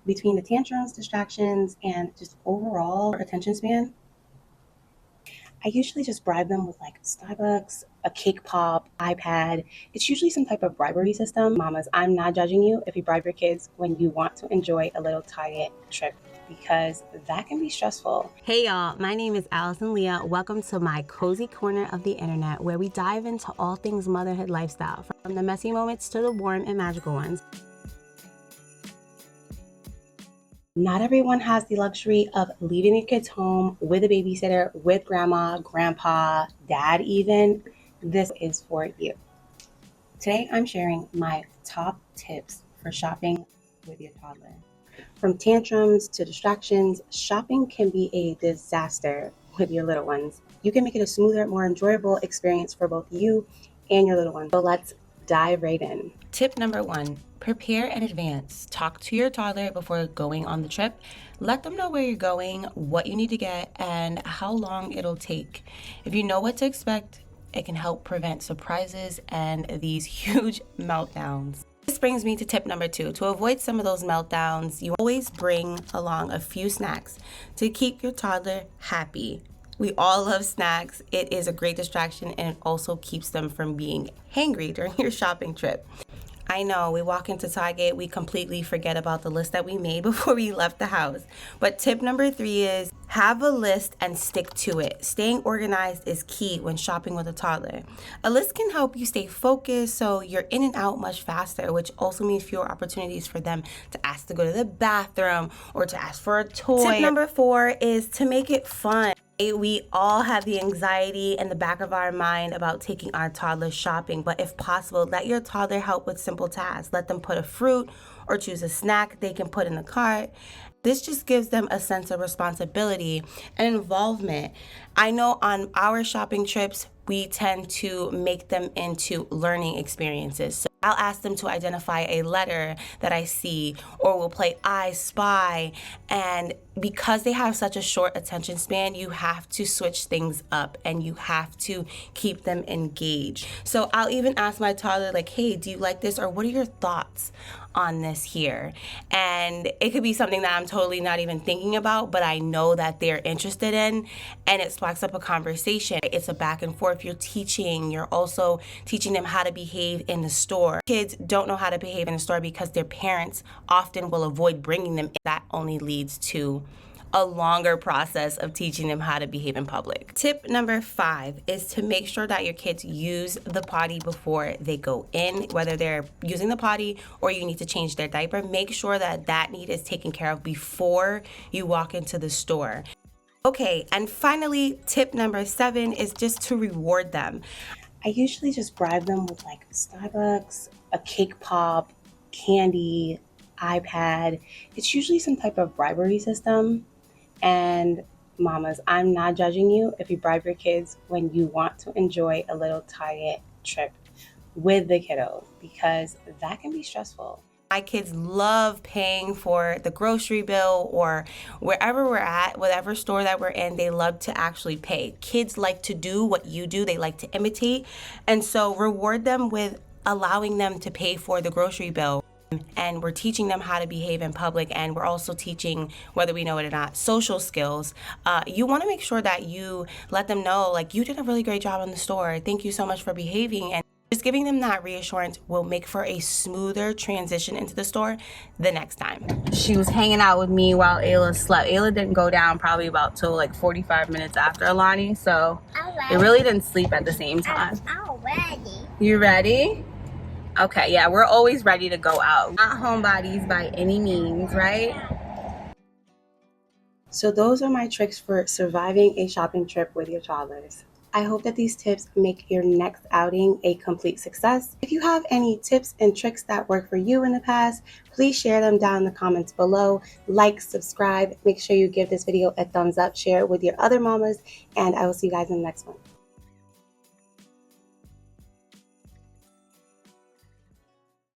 Between the tantrums, distractions, and just overall attention span, I usually just bribe them with like Starbucks, a cake pop, iPad. It's usually some type of bribery system. Mamas, I'm not judging you if you bribe your kids when you want to enjoy a little Target trip because that can be stressful. Hey y'all, my name is Allison Leah. Welcome to my cozy corner of the internet where we dive into all things motherhood lifestyle, from the messy moments to the warm and magical ones. Not everyone has the luxury of leaving their kids home with a babysitter, with grandma, grandpa, dad even. This is for you. Today I'm sharing my top tips for shopping with your toddler. From tantrums to distractions, shopping can be a disaster with your little ones. You can make it a smoother, more enjoyable experience for both you and your little ones. So let's dive right in. Tip number 1, prepare in advance. Talk to your toddler before going on the trip. Let them know where you're going, what you need to get, and how long it'll take. If you know what to expect, it can help prevent surprises and these huge meltdowns. This brings me to tip number 2. To avoid some of those meltdowns, you always bring along a few snacks to keep your toddler happy. We all love snacks. It is a great distraction and it also keeps them from being hangry during your shopping trip. I know, we walk into Target, we completely forget about the list that we made before we left the house. But tip number 3 is have a list and stick to it. Staying organized is key when shopping with a toddler. A list can help you stay focused so you're in and out much faster, which also means fewer opportunities for them to ask to go to the bathroom or to ask for a toy. Tip number 4 is to make it fun. We all have the anxiety in the back of our mind about taking our toddler shopping, but if possible, let your toddler help with simple tasks. Let them put a fruit or choose a snack they can put in the cart. This just gives them a sense of responsibility and involvement. I know on our shopping trips, we tend to make them into learning experiences. So I'll ask them to identify a letter that I see, or we'll play I Spy. And because they have such a short attention span, you have to switch things up and you have to keep them engaged. So I'll even ask my toddler, like, hey, do you like this? Or what are your thoughts on this here? And it could be something that I'm totally not even thinking about, but I know that they're interested in, and it sparks up a conversation. It's a back and forth. You're also teaching them how to behave in the store. Kids don't know how to behave in the store because their parents often will avoid bringing them in. That only leads to a longer process of teaching them how to behave in public. Tip number 5 is to make sure that your kids use the potty before they go in, whether they're using the potty or you need to change their diaper. Make sure that that need is taken care of before you walk into the store. Okay, and finally, tip number 7 is just to reward them. I usually just bribe them with like Starbucks, a cake pop, candy, iPad. It's usually some type of bribery system. And mamas, I'm not judging you if you bribe your kids when you want to enjoy a little Target trip with the kiddos because that can be stressful. My kids love paying for the grocery bill or wherever we're at, whatever store that we're in, they love to actually pay. Kids like to do what you do. They like to imitate. And so reward them with allowing them to pay for the grocery bill. And we're teaching them how to behave in public, and we're also teaching, whether we know it or not, social skills. You want to make sure that you let them know, like, you did a really great job in the store. Thank you so much for behaving. And just giving them that reassurance will make for a smoother transition into the store the next time. She was hanging out with me while Ayla slept. Ayla didn't go down probably about till like 45 minutes after Alani, so they really didn't sleep at the same time. I'm ready. You ready? Okay, yeah, we're always ready to go out. Not homebodies by any means, right? So those are my tricks for surviving a shopping trip with your toddlers. I hope that these tips make your next outing a complete success. If you have any tips and tricks that work for you in the past, please share them down in the comments below. Like, subscribe, make sure you give this video a thumbs up, share it with your other mamas, and I will see you guys in the next one.